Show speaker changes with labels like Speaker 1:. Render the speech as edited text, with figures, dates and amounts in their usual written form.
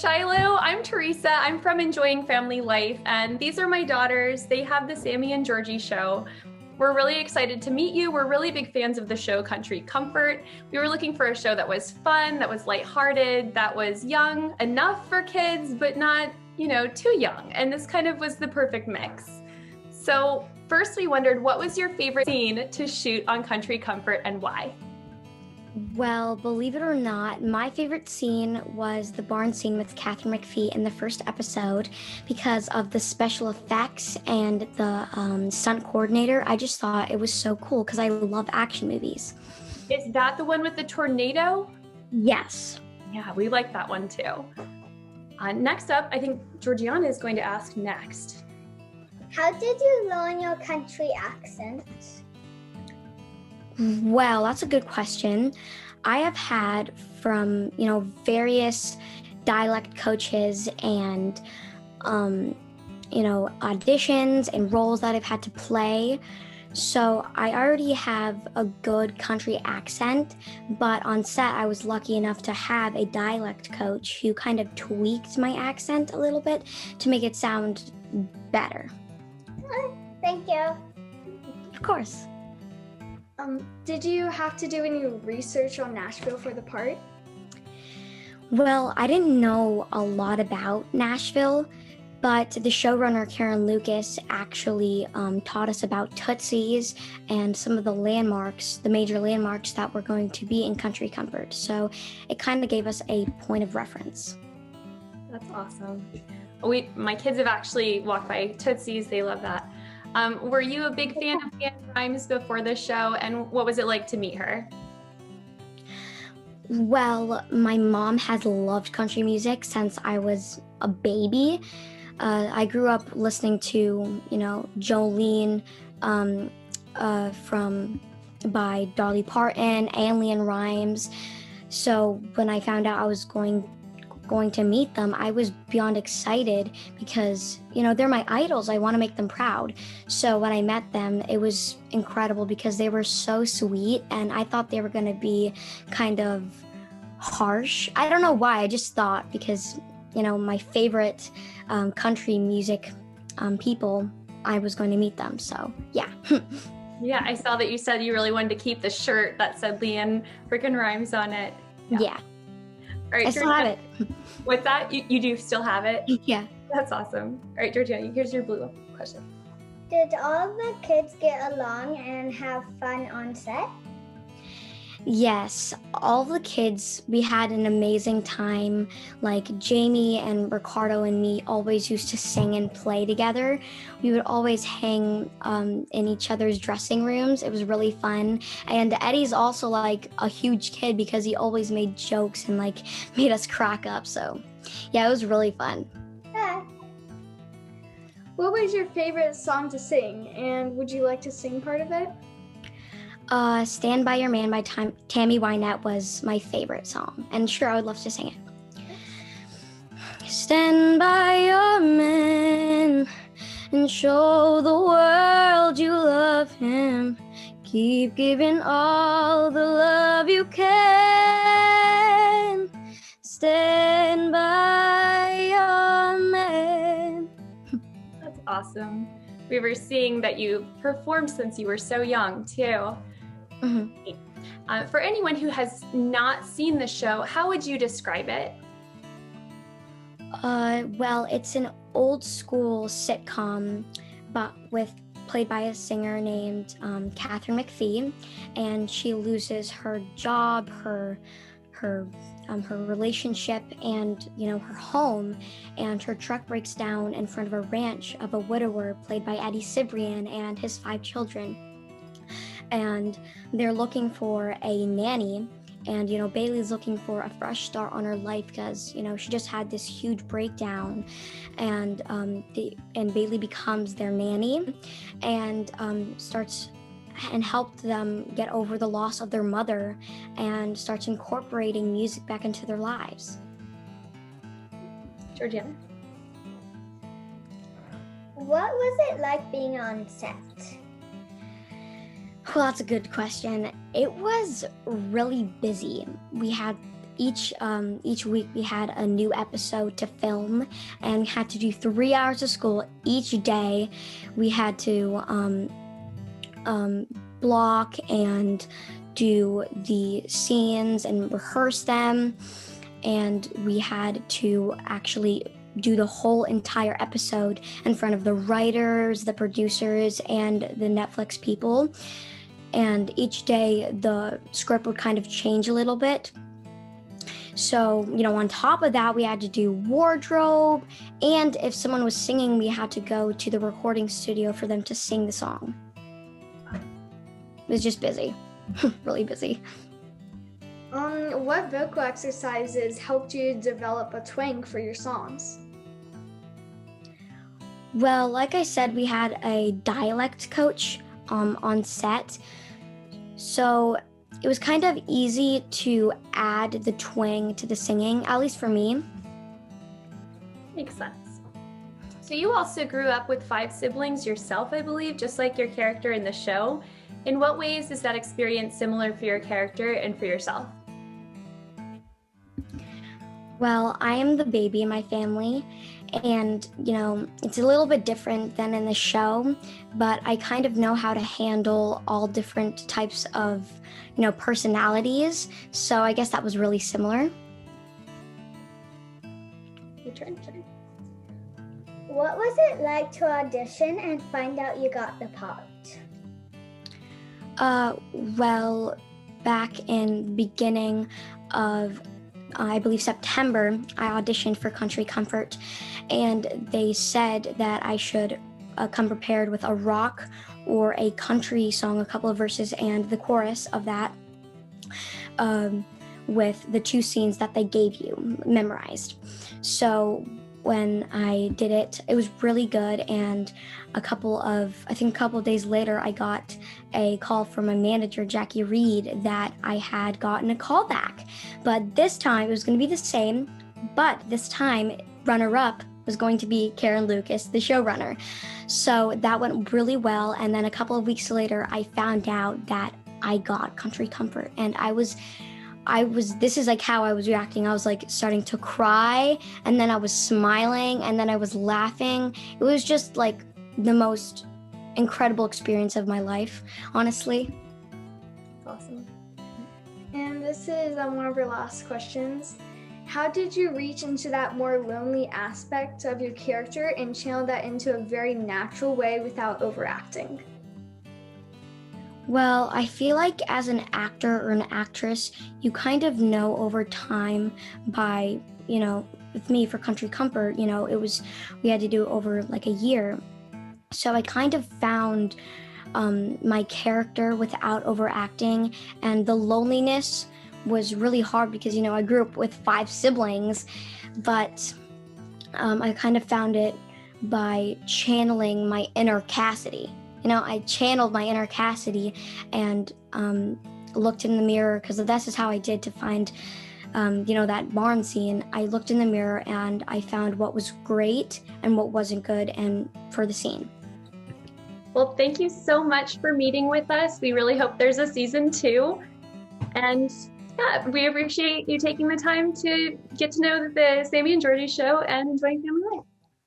Speaker 1: Shiloh, I'm Teresa. I'm from Enjoying Family Life, and these are my daughters. They have the Sammie and Georgie show. We're really excited to meet you. We're really big fans of the show Country Comfort. We were looking for a show that was fun, that was lighthearted, that was young enough for kids, but not, too young. And this kind of was the perfect mix. So first we wondered, what was your favorite scene to shoot on Country Comfort and why?
Speaker 2: Well, believe it or not, my favorite scene was the barn scene with Katharine McPhee in the first episode because of the special effects and the stunt coordinator. I just thought it was so cool because I love action movies.
Speaker 1: Is that the one with the tornado?
Speaker 2: Yes.
Speaker 1: Yeah, we like that one too. Next up, I think Georgiana is going to ask next.
Speaker 3: How did you learn your country accent?
Speaker 2: Well, that's a good question. I have had from, various dialect coaches and, auditions and roles that I've had to play. So I already have a good country accent, but on set I was lucky enough to have a dialect coach who kind of tweaked my accent a little bit to make it sound better.
Speaker 3: Thank you.
Speaker 2: Of course.
Speaker 4: Did you have to do any research on Nashville for the part?
Speaker 2: Well, I didn't know a lot about Nashville, but the showrunner, Karen Lucas, actually taught us about Tootsie's and some of the landmarks, the major landmarks that were going to be in Country Comfort. So it kind of gave us a point of reference.
Speaker 1: That's awesome. My kids have actually walked by Tootsie's. They love that. Were you a big fan of LeAnn Rimes before the show, and what was it like to meet her?
Speaker 2: Well, my mom has loved country music since I was a baby. I grew up listening to, Jolene by Dolly Parton and LeAnn Rimes. So when I found out I was going to meet them, I was beyond excited because, they're my idols. I want to make them proud. So when I met them, it was incredible because they were so sweet and I thought they were going to be kind of harsh. I don't know why. I just thought because, my favorite country music people, I was going to meet them. So, yeah.
Speaker 1: Yeah, I saw that you said you really wanted to keep the shirt that said LeAnn freaking Rimes on it.
Speaker 2: Yeah.
Speaker 1: All right,
Speaker 2: I still have it.
Speaker 1: What's that? You do still have it?
Speaker 2: Yeah.
Speaker 1: That's awesome. All right, Georgia, here's your blue question.
Speaker 3: Did all the kids get along and have fun on set?
Speaker 2: Yes, all the kids, we had an amazing time. Like Jamie and Ricardo and me always used to sing and play together. We would always hang in each other's dressing rooms. It was really fun. And Eddie's also like a huge kid because he always made jokes and made us crack up. So yeah, it was really fun.
Speaker 3: Yeah.
Speaker 4: What was your favorite song to sing, and would you like to sing part of it?
Speaker 2: Stand By Your Man by Tammy Wynette was my favorite song. And sure, I would love to sing it. Stand by your man and show the world you love him. Keep giving all the love you can. Stand by your man.
Speaker 1: That's awesome. We were seeing that you performed since you were so young, too.
Speaker 2: Mm-hmm.
Speaker 1: For anyone who has not seen the show, how would you describe it?
Speaker 2: Well, it's an old school sitcom, but played by a singer named Katharine McPhee, and she loses her job, her relationship, and her home, and her truck breaks down in front of a ranch of a widower played by Eddie Cibrian and his 5 children. And they're looking for a nanny, and Bailey's looking for a fresh start on her life because she just had this huge breakdown, and Bailey becomes their nanny and starts and helped them get over the loss of their mother and starts incorporating music back into their lives.
Speaker 1: Georgiana?
Speaker 3: What was it like being on set?
Speaker 2: Well, that's a good question. It was really busy. We had each week we had a new episode to film, and we had to do 3 hours of school each day. We had to block and do the scenes and rehearse them, and we had to actually do the whole entire episode in front of the writers, the producers, and the Netflix people. And each day the script would kind of change a little bit. So, on top of that, we had to do wardrobe, and if someone was singing, we had to go to the recording studio for them to sing the song. It was just busy, really busy.
Speaker 4: What vocal exercises helped you develop a twang for your songs?
Speaker 2: Well, like I said, we had a dialect coach on set, so it was kind of easy to add the twang to the singing, at least for me.
Speaker 1: Makes sense. So you also grew up with 5 siblings yourself, I believe, just like your character in the show. In what ways is that experience similar for your character and for yourself?
Speaker 2: Well, I am the baby in my family, and, it's a little bit different than in the show, but I kind of know how to handle all different types of, personalities, so I guess that was really similar.
Speaker 1: Your turn.
Speaker 3: What was it like to audition and find out you got the part?
Speaker 2: Well, back in the beginning of I believe September, I auditioned for Country Comfort, and they said that I should come prepared with a rock or a country song, a couple of verses, and the chorus of that, with the 2 scenes that they gave you memorized. So when I did it, it was really good, and a couple of days later, I got a call from my manager, Jackie Reed, that I had gotten a call back. But this time, it was going to be the same, but this time, runner-up was going to be Karen Lucas, the showrunner. So that went really well, and then a couple of weeks later, I found out that I got Country Comfort, and this is like how I was reacting. I was like starting to cry, and then I was smiling, and then I was laughing. It was just like the most incredible experience of my life, honestly.
Speaker 1: Awesome.
Speaker 4: And this is one of our last questions. How did you reach into that more lonely aspect of your character and channel that into a very natural way without overacting?
Speaker 2: Well, I feel like as an actor or an actress, you kind of know over time by, with me for Country Comfort, we had to do it over like a year. So I kind of found my character without overacting, and the loneliness was really hard because, I grew up with 5 siblings, but I kind of found it by channeling my inner Cassidy. I channeled my inner Cassidy and looked in the mirror, because this is how I did to find, that barn scene. I looked in the mirror and I found what was great and what wasn't good and for the scene.
Speaker 1: Well, thank you so much for meeting with us. We really hope there's a season 2. And yeah, we appreciate you taking the time to get to know the Sammie and Georgie show and enjoying family life.